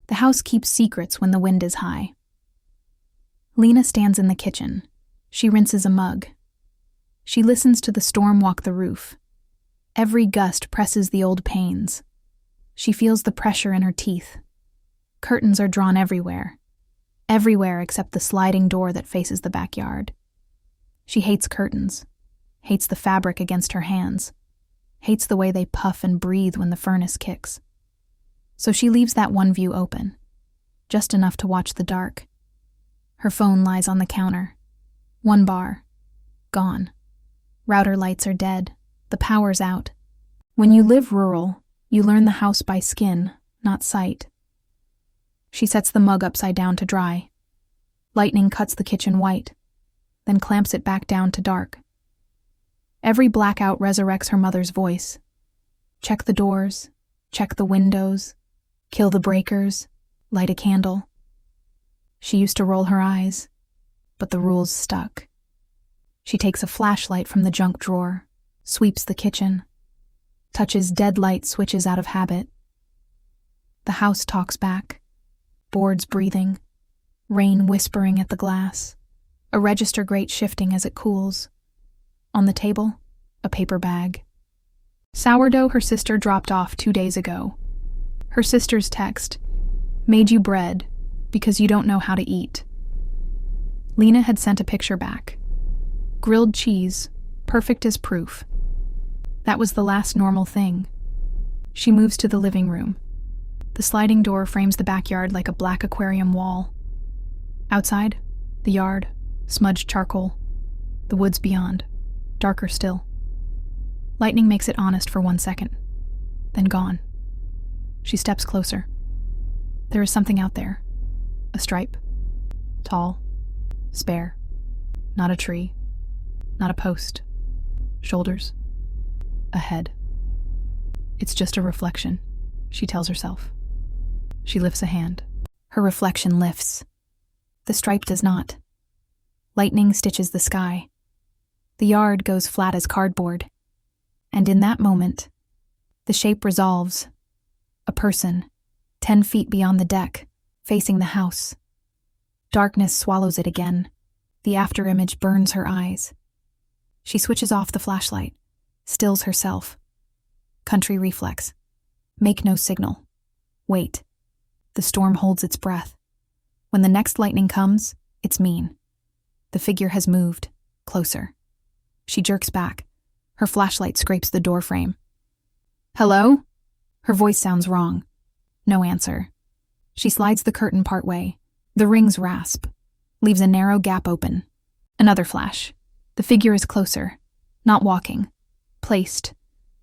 The house keeps secrets when the wind is high. Lena stands in the kitchen. She rinses a mug. She listens to the storm walk the roof. Every gust presses the old panes. She feels the pressure in her teeth. Curtains are drawn everywhere. Everywhere except the sliding door that faces the backyard. She hates curtains. Hates the fabric against her hands. Hates the way they puff and breathe when the furnace kicks. So she leaves that one view open, just enough to watch the dark. Her phone lies on the counter. 1 bar. Gone. Router lights are dead. The power's out. When you live rural, you learn the house by skin, not sight. She sets the mug upside down to dry. Lightning cuts the kitchen white, then clamps it back down to dark. Every blackout resurrects her mother's voice. Check the doors, check the windows, kill the breakers, light a candle. She used to roll her eyes, but the rules stuck. She takes a flashlight from the junk drawer, sweeps the kitchen, touches dead light switches out of habit. The house talks back, boards breathing, rain whispering at the glass, a register grate shifting as it cools. On the table, a paper bag. Sourdough her sister dropped off 2 days ago. Her sister's text, "Made you bread because you don't know how to eat." Lena had sent a picture back. Grilled cheese, perfect as proof. That was the last normal thing. She moves to the living room. The sliding door frames the backyard like a black aquarium wall. Outside, the yard, smudged charcoal. The woods beyond, darker still. Lightning makes it honest for 1 second, then gone. She steps closer. There is something out there. A stripe. Tall. Spare. Not a tree. Not a post. Shoulders. A head. It's just a reflection, she tells herself. She lifts a hand. Her reflection lifts. The stripe does not. Lightning stitches the sky. The yard goes flat as cardboard. And in that moment, the shape resolves. A person, 10 feet beyond the deck, facing the house. Darkness swallows it again. The afterimage burns her eyes. She switches off the flashlight, stills herself. Country reflex. Make no signal. Wait. The storm holds its breath. When the next lightning comes, it's mean. The figure has moved, closer. She jerks back. Her flashlight scrapes the doorframe. "Hello?" Her voice sounds wrong. No answer. She slides the curtain partway. The rings rasp, leaves a narrow gap open. Another flash. The figure is closer, not walking, placed.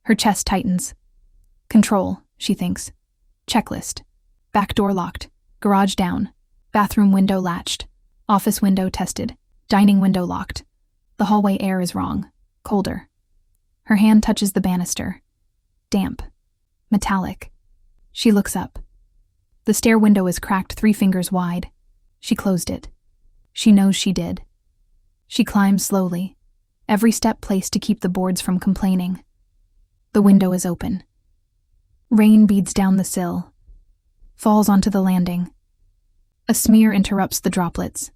Her chest tightens. Control, she thinks. Checklist. Back door locked. Garage down. Bathroom window latched. Office window tested. Dining window locked. The hallway air is wrong. Colder. Her hand touches the banister. Damp. Metallic. She looks up. The stair window is cracked 3 fingers wide. She closed it. She knows she did. She climbs slowly, every step placed to keep the boards from complaining. The window is open. Rain beads down the sill, falls onto the landing. A smear interrupts the droplets.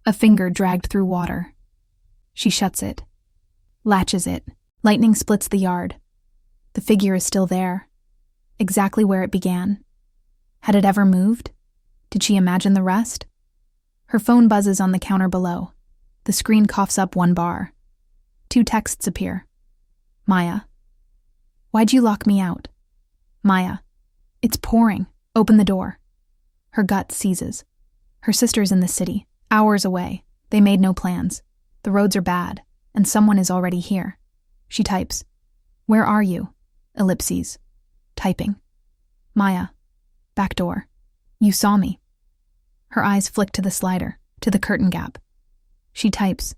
A finger dragged through water. She shuts it, latches it. Lightning splits the yard. The figure is still there, exactly where it began. Had it ever moved? Did she imagine the rest? Her phone buzzes on the counter below. The screen coughs up 1 bar. 2 texts appear. Maya. Why'd you lock me out? Maya. It's pouring. Open the door. Her gut seizes. Her sister's in the city, hours away. They made no plans. The roads are bad, and someone is already here. She types. Where are you? Ellipses. Typing. Maya. Back door. You saw me. Her eyes flick to the slider, to the curtain gap. She types.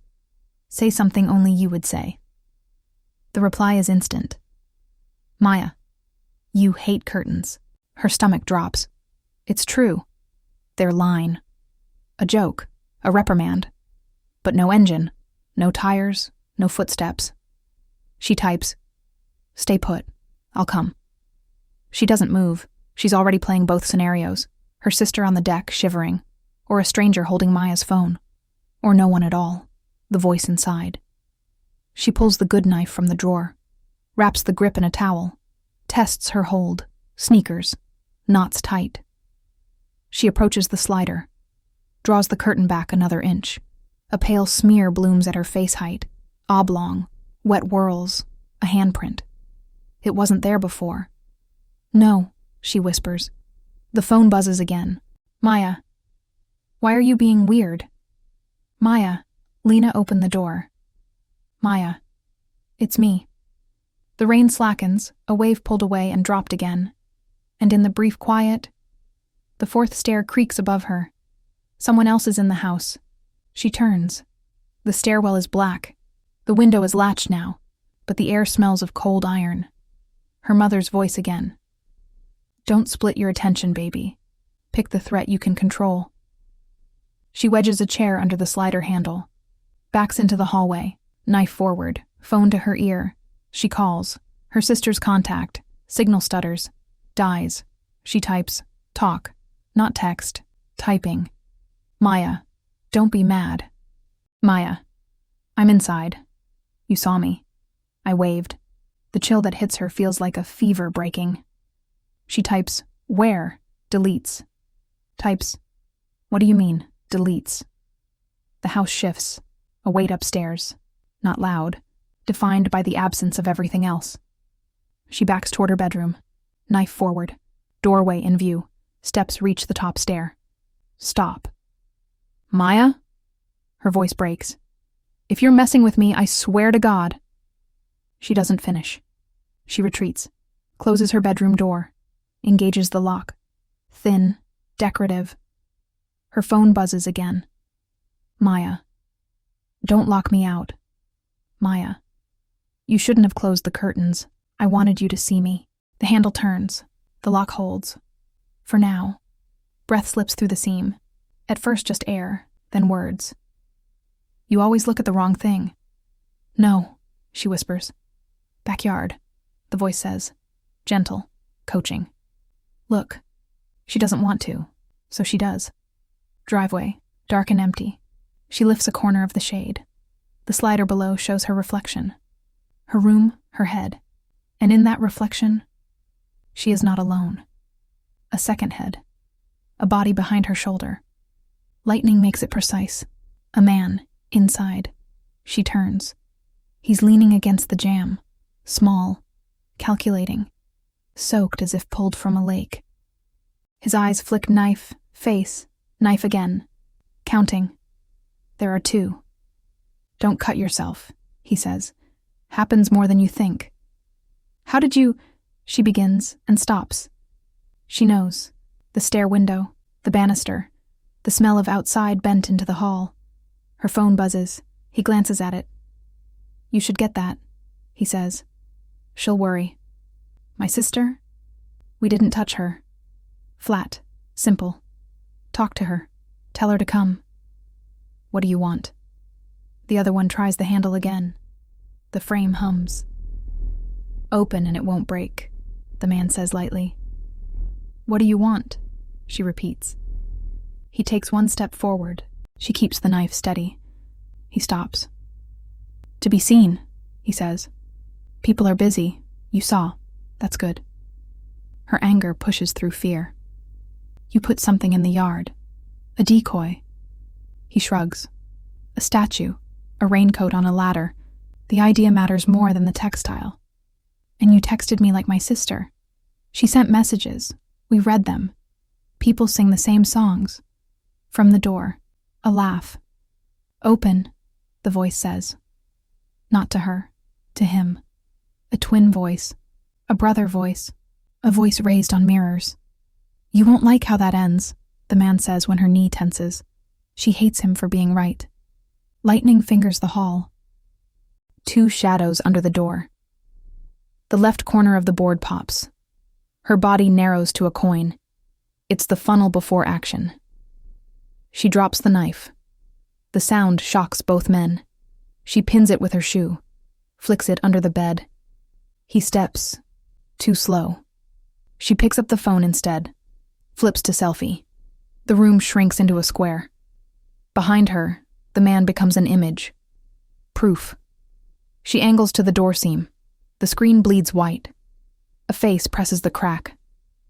Say something only you would say. The reply is instant. Maya. You hate curtains. Her stomach drops. It's true. They're line. A joke. A reprimand. But no engine. No tires. No footsteps. She types. Stay put. I'll come. She doesn't move. She's already playing both scenarios. Her sister on the deck, shivering, or a stranger holding Maya's phone, or no one at all, the voice inside. She pulls the good knife from the drawer, wraps the grip in a towel, tests her hold, sneakers, knots tight. She approaches the slider, draws the curtain back another inch. A pale smear blooms at her face height, oblong, wet whirls, a handprint. It wasn't there before. No, she whispers. The phone buzzes again. Maya. Why are you being weird? Maya. Lena opened the door. Maya. It's me. The rain slackens, a wave pulled away and dropped again. And in the brief quiet, the fourth stair creaks above her. Someone else is in the house. She turns. The stairwell is black. The window is latched now, but the air smells of cold iron. Her mother's voice again. Don't split your attention, baby. Pick the threat you can control. She wedges a chair under the slider handle, backs into the hallway, knife forward, phone to her ear. She calls. Her sister's contact. Signal stutters. Dies. She types. Talk. Not text. Typing. Maya. Don't be mad. Maya. I'm inside. You saw me. I waved. The chill that hits her feels like a fever breaking. She types, where? Deletes. Types, what do you mean, deletes? The house shifts, a weight upstairs, not loud, defined by the absence of everything else. She backs toward her bedroom, knife forward, doorway in view, steps reach the top stair. Stop. Maya? Her voice breaks. If you're messing with me, I swear to God. She doesn't finish. She retreats, closes her bedroom door, engages the lock. Thin, decorative. Her phone buzzes again. Maya. Don't lock me out. Maya. You shouldn't have closed the curtains. I wanted you to see me. The handle turns. The lock holds. For now. Breath slips through the seam. At first just air, then words. You always look at the wrong thing. No, she whispers. Backyard, the voice says. Gentle, coaching. Look. She doesn't want to, so she does. Driveway, dark and empty. She lifts a corner of the shade. The slider below shows her reflection. Her room, her head. And in that reflection, she is not alone. A second head. A body behind her shoulder. Lightning makes it precise. A man, inside. She turns. He's leaning against the jamb. Small, calculating. Soaked as if pulled from a lake. His eyes flick knife, face, knife again. Counting. There are two. Don't cut yourself, he says. Happens more than you think. How did you... She begins and stops. She knows. The stair window, the banister, the smell of outside bent into the hall. Her phone buzzes. He glances at it. You should get that, he says. She'll worry. My sister? We didn't touch her. Flat. Simple. Talk to her. Tell her to come. What do you want? The other one tries the handle again. The frame hums. Open and it won't break, the man says lightly. What do you want? She repeats. He takes one step forward. She keeps the knife steady. He stops. To be seen, he says. People are busy. You saw. That's good. Her anger pushes through fear. You put something in the yard. A decoy. He shrugs. A statue. A raincoat on a ladder. The idea matters more than the textile. And you texted me like my sister. She sent messages. We read them. People sing the same songs. From the door. A laugh. Open, the voice says. Not to her. To him. A twin voice. A brother voice. A voice raised on mirrors. You won't like how that ends, the man says when her knee tenses. She hates him for being right. Lightning fingers the hall. Two shadows under the door. The left corner of the board pops. Her body narrows to a coin. It's the funnel before action. She drops the knife. The sound shocks both men. She pins it with her shoe, flicks it under the bed. He steps. Too slow. She picks up the phone instead, flips to selfie. The room shrinks into a square. Behind her, the man becomes an image. Proof. She angles to the door seam. The screen bleeds white. A face presses the crack.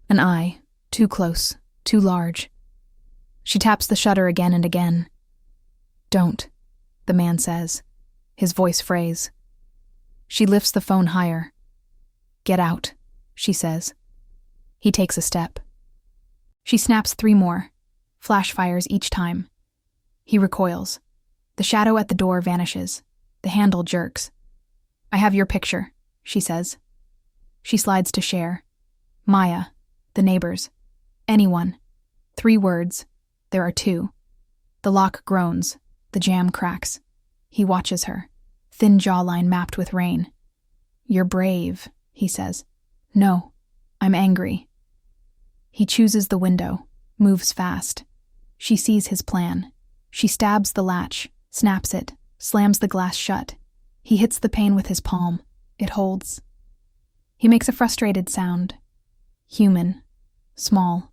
An eye, too close, too large. She taps the shutter again and again. "Don't," the man says, his voice frays. She lifts the phone higher. "Get out," she says. He takes a step. She snaps 3 more, flash fires each time. He recoils. The shadow at the door vanishes. The handle jerks. "I have your picture," she says. She slides to share. Maya, the neighbors, anyone. 3 words. There are 2. The lock groans. The jam cracks. He watches her, thin jawline mapped with rain. "You're brave," he says. "No, I'm angry." He chooses the window, moves fast. She sees his plan. She stabs the latch, snaps it, slams the glass shut. He hits the pane with his palm. It holds. He makes a frustrated sound. Human. Small.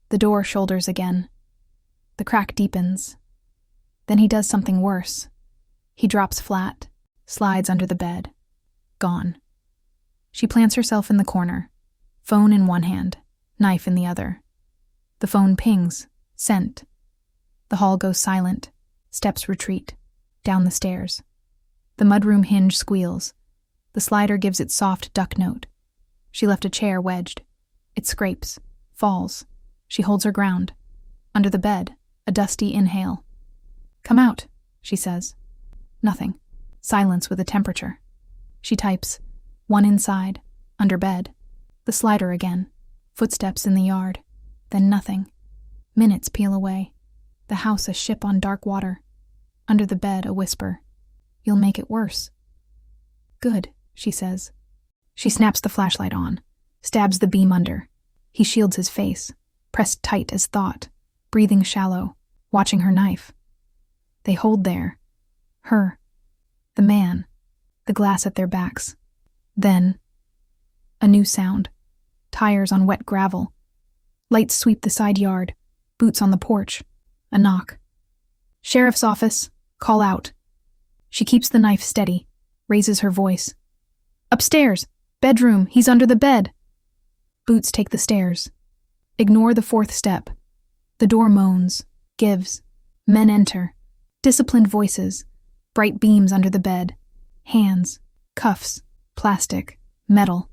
The door shoulders again. The crack deepens. Then he does something worse. He drops flat, slides under the bed. Gone. She plants herself in the corner, phone in one hand, knife in the other. The phone pings, sent. The hall goes silent, steps retreat, down the stairs. The mudroom hinge squeals. The slider gives its soft duck note. She left a chair wedged. It scrapes, falls. She holds her ground. Under the bed, a dusty inhale. "Come out," she says. Nothing. Silence with a temperature. She types, "One inside, under bed." The slider again. Footsteps in the yard. Then nothing. Minutes peel away. The house a ship on dark water. Under the bed a whisper. "You'll make it worse." "Good," she says. She snaps the flashlight on, stabs the beam under. He shields his face, pressed tight as thought, breathing shallow, watching her knife. They hold there. Her. The man. The glass at their backs. Then, a new sound. Tires on wet gravel. Lights sweep the side yard. Boots on the porch. A knock. "Sheriff's office. Call out." She keeps the knife steady, raises her voice. "Upstairs. Bedroom. He's under the bed." Boots take the stairs. Ignore the 4th step. The door moans, gives. Men enter. Disciplined voices. Bright beams under the bed. Hands. Cuffs. Plastic. Metal.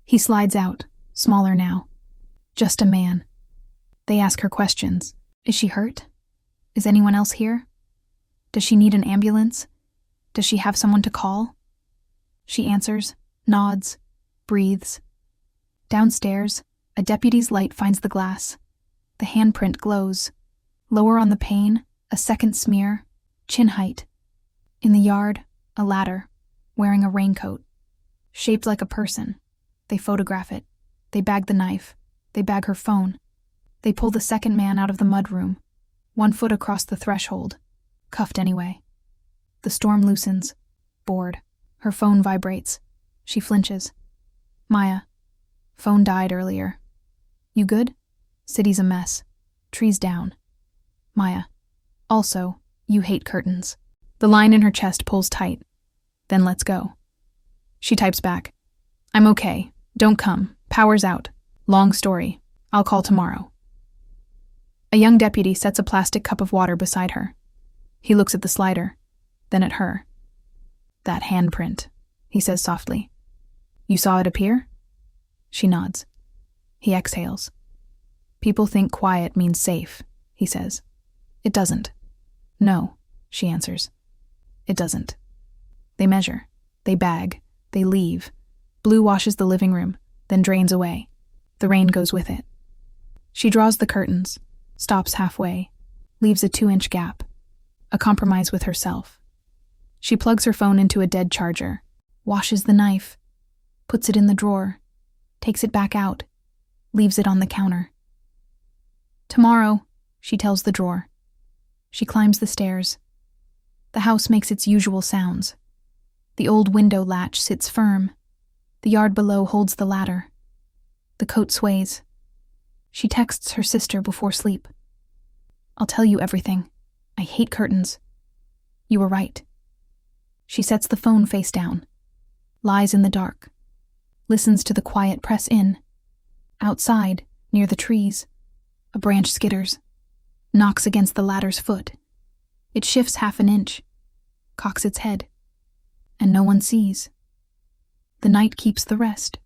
He slides out, smaller now. Just a man. They ask her questions. Is she hurt? Is anyone else here? Does she need an ambulance? Does she have someone to call? She answers, nods, breathes. Downstairs, a deputy's light finds the glass. The handprint glows. Lower on the pane, a second smear, chin height. In the yard, a ladder, wearing a raincoat. Shaped like a person. They photograph it. They bag the knife. They bag her phone. They pull the second man out of the mudroom, 1 foot across the threshold, cuffed anyway. The storm loosens, bored. Her phone vibrates. She flinches. "Maya. Phone died earlier. You good? City's a mess. Trees down." Maya. "Also, you hate curtains." The line in her chest pulls tight. "Then let's go." She types back. "I'm okay. Don't come. Power's out. Long story. I'll call tomorrow." A young deputy sets a plastic cup of water beside her. He looks at the slider, then at her. "That handprint," he says softly. "You saw it appear?" She nods. He exhales. "People think quiet means safe," he says. "It doesn't." "No," she answers. "It doesn't." They measure. They bag. They leave. Blue washes the living room, then drains away. The rain goes with it. She draws the curtains, stops halfway, leaves a 2-inch gap. A compromise with herself. She plugs her phone into a dead charger, washes the knife, puts it in the drawer, takes it back out, leaves it on the counter. "Tomorrow," she tells the drawer. She climbs the stairs. The house makes its usual sounds. The old window latch sits firm. The yard below holds the ladder. The coat sways. She texts her sister before sleep. I'll tell you everything. I hate curtains. You were right. She sets the phone face down, lies in the dark, listens to the quiet press in. Outside, near the trees, a branch skitters, knocks against the ladder's foot. It shifts half an inch, cocks its head, and no one sees. The night keeps the rest.